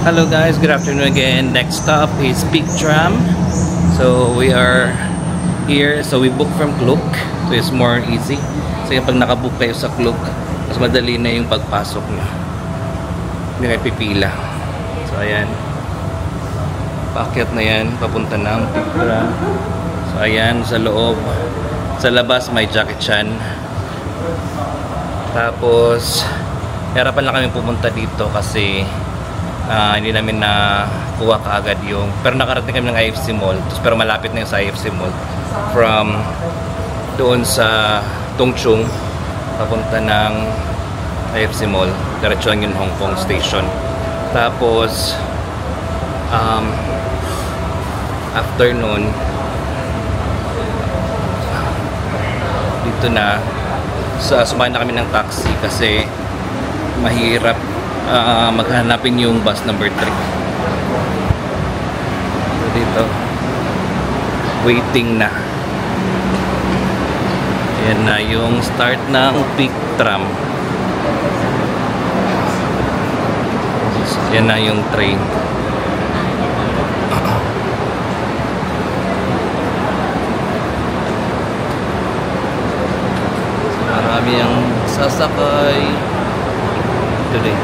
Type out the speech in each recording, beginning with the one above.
Hello guys, good afternoon again. Next stop is Peak Tram. So we are here. So we book from Klook. So it's more easy. So pag nakabook kayo sa Klook, mas madali na yung pagpasok nyo. Hindi kayo pipila. So ayan. Paakyat na yan. Papunta ng Peak Tram. So ayan, sa loob. Sa labas may Jackie Chan. Tapos hirapan lang kami pumunta dito kasi hindi namin na kuha kaagad yung, pero nakarating kami ng IFC Mall, pero malapit na yung sa IFC Mall from doon sa Tongchung papunta ng IFC Mall, diretso lang yung Hong Kong station. Tapos afternoon dito na sumakay na kami ng taxi kasi mahirap maghanapin yung bus number 3. So dito waiting na. Ayan na yung start ng Peak Tram. Ayan na yung train. Marami ang sasakay today.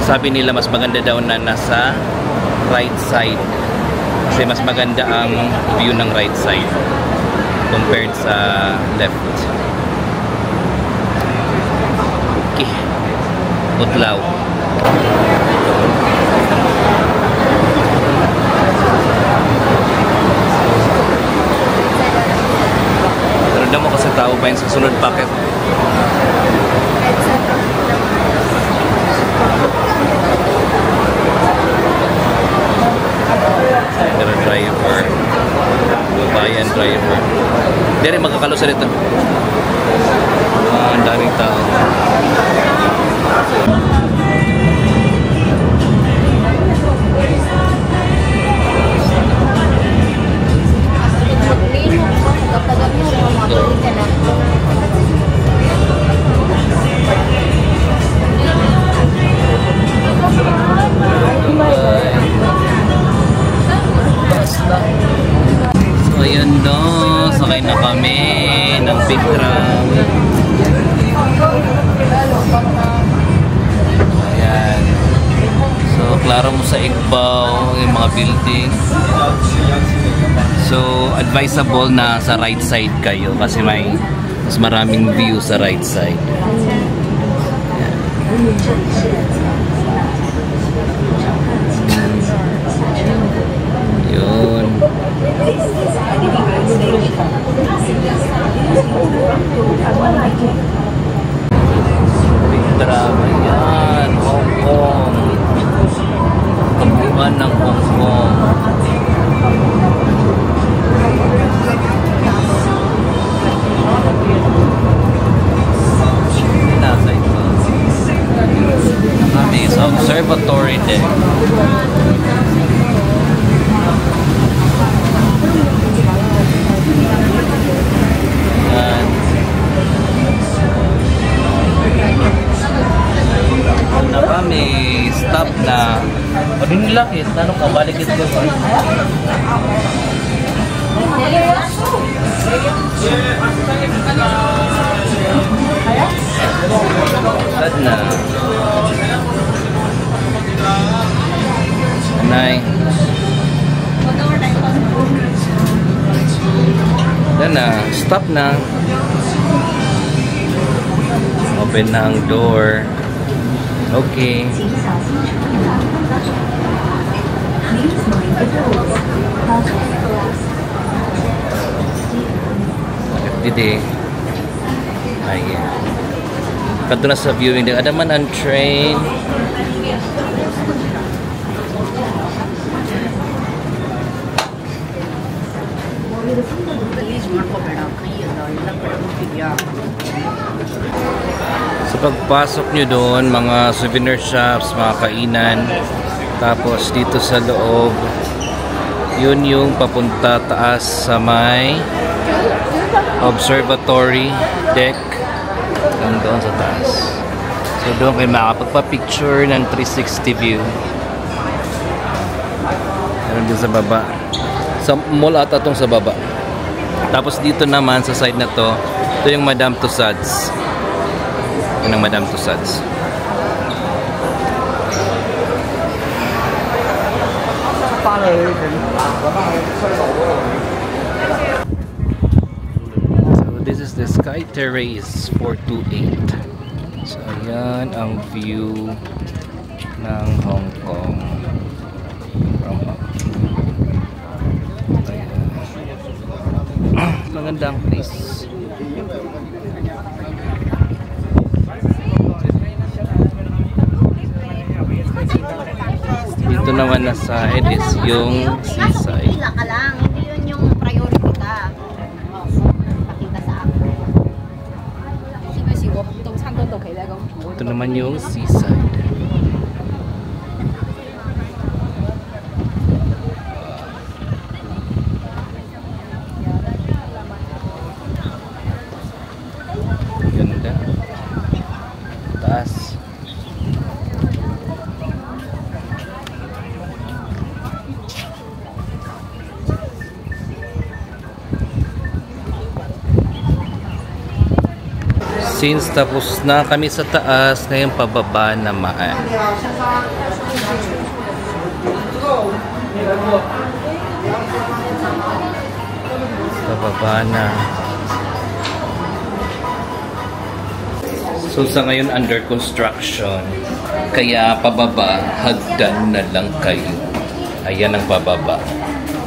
Sabi nila mas maganda daw na nasa right side kasi mas maganda ang view ng right side compared sa left. Okay. Butlaw. Pero daw mo kasi tao pa yung susunod packet. Driver, babayan driver. Hindi rin magkakalo sa dito. Ang daming tao. So ayun no, sakay na kami ng Peak Tram. Ayan. So klaro mo sa Igbao yung mga building. So advisable na sa right side kayo kasi may mas maraming view sa right side. Ayan. Yun. Big drama yan. Hong Kong. Kabuuan ng Hong Kong. Nasa ito. Kami sa observatory din. Na kami, stop na. O din nila kit, tanong ka, balik ito ko. Sad na. Anay. Yan na, stop na. Open na ang door. Okay. Didi. Ayan. Kadto na sa viewing din. Ada man ang train. Sa pagpasok nyo doon, mga souvenir shops, mga kainan. Tapos dito sa loob, yun yung papunta taas sa may observatory deck hanggang doon sa taas. So doon kayo makapagpa-picture ng 360 view. Meron din sa baba. Sa mall ata itong sa baba. Tapos dito naman sa side na to, ito yung Madame Tussauds. Yun ang Madame Tussauds. So this is the Sky Terrace 428. So ayan ang view ng Hong Kong. Magandang place. Dito naman na side is yung seaside. Pila ka lang, hindi yun yung priority ka. Pakita sa ako. Ito naman yung seaside. Ganda. Taas. Since tapos na kami sa taas, ngayon pababa naman. Pababa na. So sa ngayon under construction, kaya pababa, hagdan na lang kayo. Ayan ang pababa,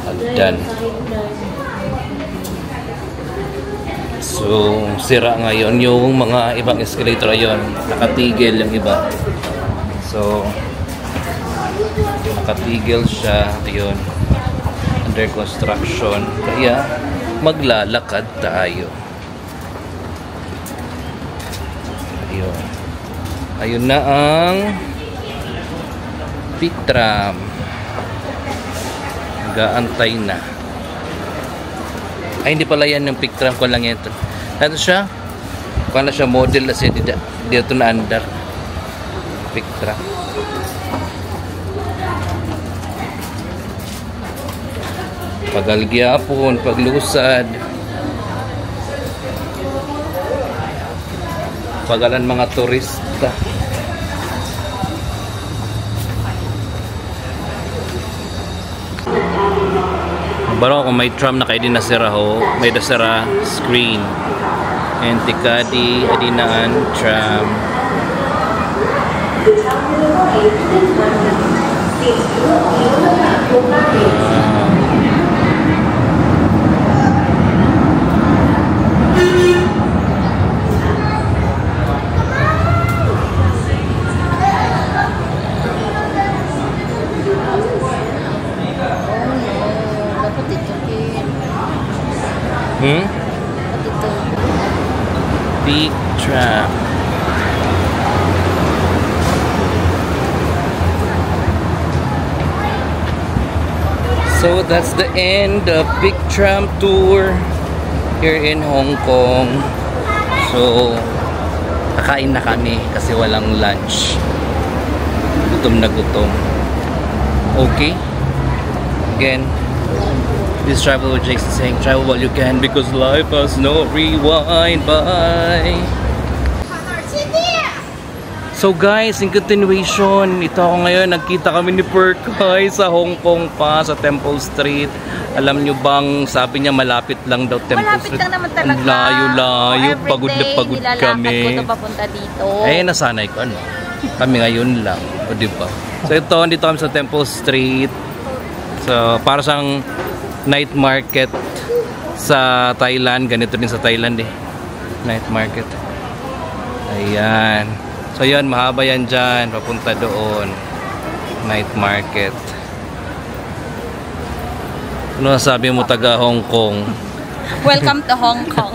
hagdan. So sira ngayon yung mga ibang escalator. Ayun, nakatigil yung iba. So nakatigil siya. Ayun, under construction, kaya maglalakad tayo. Ayun. Ayun na ang peak tram. Nag-aantay na. Ay, hindi pala yan yung peak tram ko lang ito. Ano siya? Kung na siya model kasi dito na under. Peak tram. Pagalgyapon, paglusad. Pagalan mga turista. Baro kung may tram na kayo din nasira ho, may nasira screen. And tikadi, adinaan, tram. Peak tram. So that's the end of Peak Tram tour here in Hong Kong. So kakain na kami kasi walang lunch. Gutom na gutom. Okay. Again, this travel with Jake saying travel while you can because life has no rewind. Bye! So guys, in continuation, ito ako ngayon, nagkita kami ni Perkay sa Hong Kong pa, sa Temple Street. Alam nyo bang, sabi niya malapit lang daw Temple Malapit Street. Lang naman talaga. Layo-layo, pagod na pagod kami. Ko na papunta dito. Eh, nasanay ko ano. Kami ngayon lang, o diba? So ito, dito kami sa Temple Street. So, para sang night market sa Thailand. Ganito din sa Thailand eh. Night market. Ayan. So yun, mahaba yan dyan. Papunta doon. Night market. Ano sabi mo taga Hong Kong? Welcome to Hong Kong.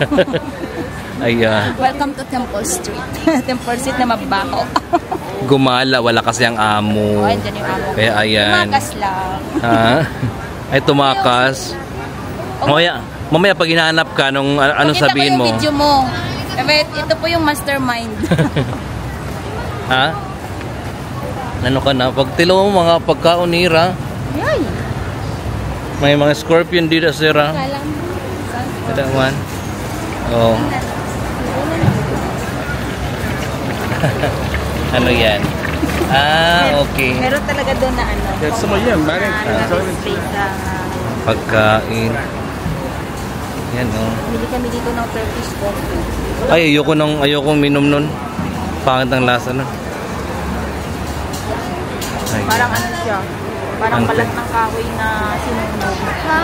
Ayan. Welcome to Temple Street. Temple Street na mabaho. Gumala, wala kasi ang amo. Oh, andyan yung amo. Kaya ayan. Tumakas lang. Ha? Ay tumakas. Mamaya pag hinahanap ka, anong Pakita sabihin ko mo? yung video mo. Ito po yung mastermind. Ha? Ano ka na? Pag tilo mo mga pagkaunira, Yay! may mga scorpion dito sira. Kalam. Kada man. Oh. Ano yan? Okay. Meron talaga doon na ano. Yes, mo yan, Mari. Space na. Pagkain. Yan oh. Bili kami dito ng Turkish coffee. Ay, ayokong minom nun. Pangit ang lasa nun. Ay. Parang ano siya. Parang Ang- balat ng kahoy na sinunog. Ha?